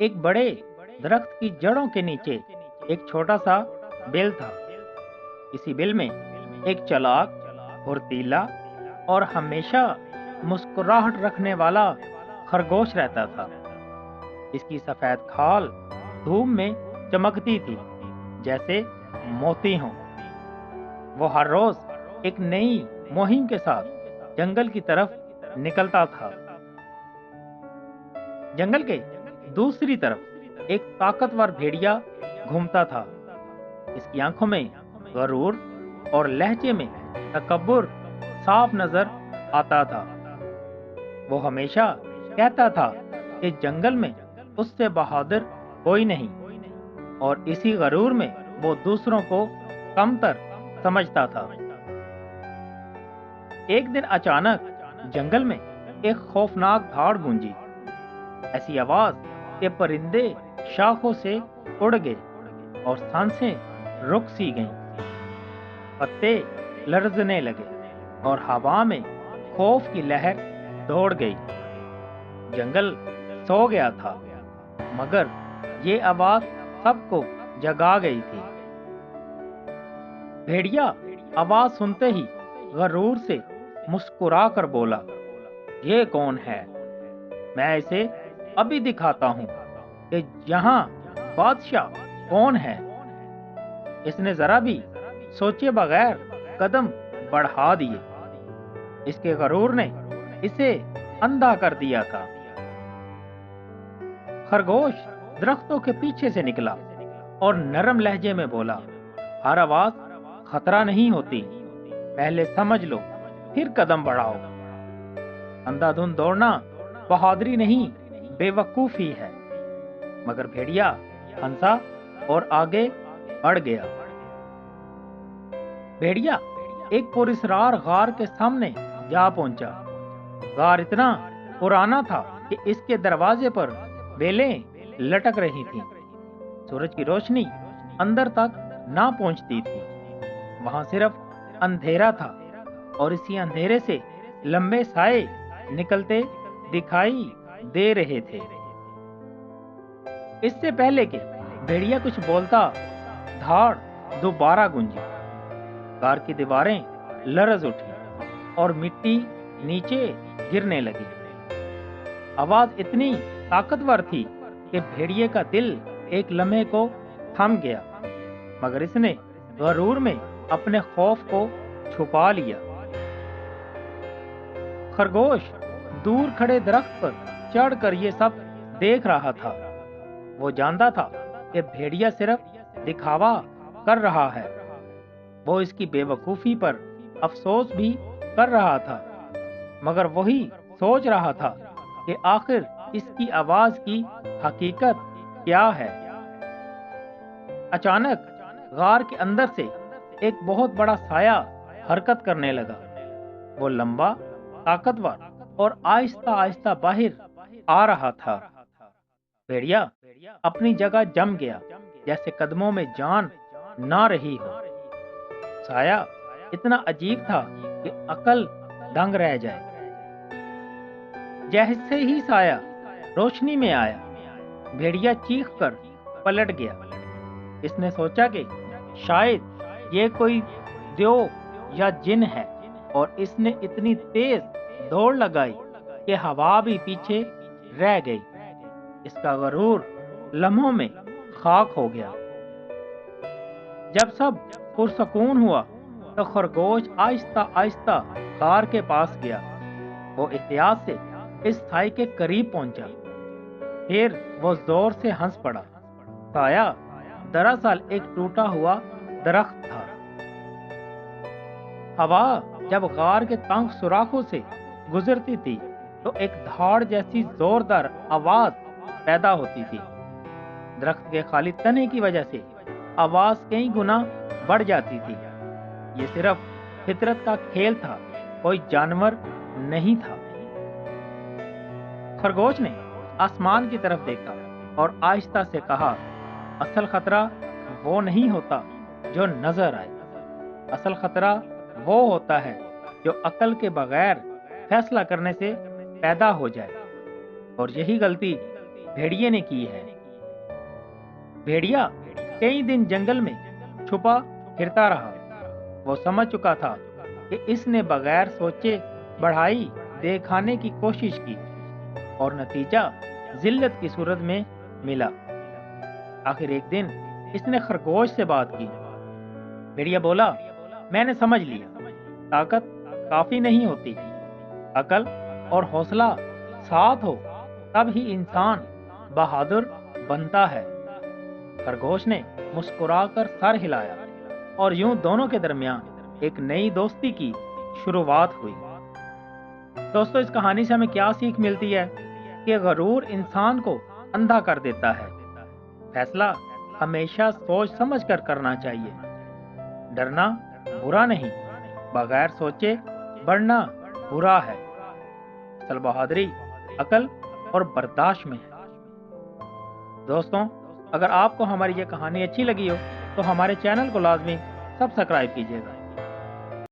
ایک بڑے درخت کی جڑوں کے نیچے ایک چھوٹا سا بل تھا۔ اسی بل میں ایک چلاک، پھرتیلا اور ہمیشہ مسکراہٹ رکھنے والا خرگوش رہتا تھا۔ اس کی سفید کھال دھوپ میں چمکتی تھی جیسے موتی ہوں۔ وہ ہر روز ایک نئی مہم کے ساتھ جنگل کی طرف نکلتا تھا۔ جنگل کے دوسری طرف ایک طاقتور بھیڑیا گھومتا تھا۔ اس کی آنکھوں میں غرور اور لہجے میں تکبر صاف نظر آتا تھا۔ وہ ہمیشہ کہتا تھا کہ جنگل میں اس سے بہادر کوئی نہیں، اور اسی غرور میں وہ دوسروں کو کمتر سمجھتا تھا۔ ایک دن اچانک جنگل میں ایک خوفناک دھاڑ گونجی، ایسی آواز کہ پرندے شاخوں سے اڑ گئے اور سانسیں رک سی گئیں۔ پتے لرزنے لگے اور ہوا میں خوف کی لہر دوڑ گئی۔ جنگل سو گیا تھا، مگر یہ آواز سب کو جگا گئی تھی۔ بھیڑیا آواز سنتے ہی غرور سے مسکرا کر بولا، یہ کون ہے؟ میں اسے ابھی دکھاتا ہوں کہ یہاں بادشاہ کون ہے۔ اس نے ذرا بھی سوچے بغیر قدم بڑھا دیے۔ اس کے غرور نے اسے اندھا کر دیا تھا۔ خرگوش درختوں کے پیچھے سے نکلا اور نرم لہجے میں بولا، ہر آواز خطرہ نہیں ہوتی، پہلے سمجھ لو پھر قدم بڑھاؤ۔ اندھا دھند دوڑنا بہادری نہیں، بے وقوفی ہے۔ مگر بھیڑیا ہنسا اور آگے بڑھ گیا۔ بھیڑیا ایک پراسرار غار کے سامنے جا پہنچا۔ غار اتنا پرانا تھا کہ اس کے دروازے پر بیلیں لٹک رہی تھیں۔ سورج کی روشنی اندر تک نہ پہنچتی تھی۔ وہاں صرف اندھیرا تھا، اور اسی اندھیرے سے لمبے سائے نکلتے دکھائی دے رہے تھے۔ اس سے پہلے کہ بھیڑیا کچھ بولتا، دھاڑ دوبارہ گونجی۔ غار کی دیواریں لرز اٹھی اور مٹی نیچے گرنے لگی۔ آواز اتنی طاقتور تھی کہ بھیڑیے کا دل ایک لمحے کو تھم گیا، مگر اس نے غرور میں اپنے خوف کو چھپا لیا۔ خرگوش دور کھڑے درخت پر چڑھ کر یہ سب دیکھ رہا تھا۔ وہ جانتا تھا کہ بھیڑیا صرف دکھاوا کر رہا ہے۔ وہ اس کی بے وقوفی پر افسوس بھی کر رہا تھا، مگر وہی سوچ رہا تھا کہ آخر اس کی آواز کی حقیقت کیا ہے۔ اچانک غار کے اندر سے ایک بہت بڑا سایہ حرکت کرنے لگا۔ وہ لمبا، طاقتور اور آہستہ آہستہ باہر آ رہا تھا۔ بھیڑیا اپنی جگہ جم گیا، جیسے قدموں میں جان نہ رہی ہو۔ سایہ اتنا عجیب تھا کہ عقل دنگ رہ جائے۔ جیسے ہی سایہ روشنی میں آیا، بھیڑیا چیخ کر پلٹ گیا۔ اس نے سوچا کہ شاید یہ کوئی دیو یا جن ہے، اور اس نے اتنی تیز دوڑ لگائی کہ ہوا بھی پیچھے رہ گئی۔ اس کا غرور لمحوں میں خاک ہو گیا۔ جب سب پرسکون ہوا تو خرگوش آہستہ آہستہ غار کے پاس گیا۔ وہ احتیاط سے اس سائے کے قریب پہنچا، پھر وہ زور سے ہنس پڑا۔ سایہ دراصل ایک ٹوٹا ہوا درخت تھا۔ ہوا جب غار کے تنگ سوراخوں سے گزرتی تھی تو ایک دھاڑ جیسی زوردار آواز پیدا ہوتی تھی۔ درخت کے خالی تنے کی وجہ سے آواز کئی گنا بڑھ جاتی تھی۔ یہ صرف فطرت کا کھیل تھا، کوئی جانور نہیں تھا۔ خرگوش نے آسمان کی طرف دیکھا اور آہستہ سے کہا، اصل خطرہ وہ نہیں ہوتا جو نظر آئے، اصل خطرہ وہ ہوتا ہے جو عقل کے بغیر فیصلہ کرنے سے پیدا ہو جائے، اور یہی غلطی بھیڑیے نے کی ہے۔ بھیڑیا کئی دن جنگل میں چھپا پھرتا رہا۔ وہ سمجھ چکا تھا کہ اس نے بغیر سوچے بڑھائی دے کھانے کی کوشش کی اور نتیجہ ذلت کی صورت میں ملا۔ آخر ایک دن اس نے خرگوش سے بات کی۔ بھیڑیا بولا، میں نے سمجھ لیا، طاقت کافی نہیں ہوتی، عقل اور حوصلہ ساتھ ہو تب ہی انسان بہادر بنتا ہے۔ خرگوش نے مسکرا کر سر ہلایا اور یوں دونوں کے درمیان ایک نئی دوستی کی شروعات ہوئی۔ دوستو، اس کہانی سے ہمیں کیا سیکھ ملتی ہے کہ غرور انسان کو اندھا کر دیتا ہے۔ فیصلہ ہمیشہ سوچ سمجھ کر کرنا چاہیے۔ ڈرنا برا نہیں، بغیر سوچے بڑھنا برا ہے۔ اصل بہادری عقل اور برداشت میں ہے۔ دوستوں، اگر آپ کو ہماری یہ کہانی اچھی لگی ہو تو ہمارے چینل کو لازمی سبسکرائب کیجیے گا۔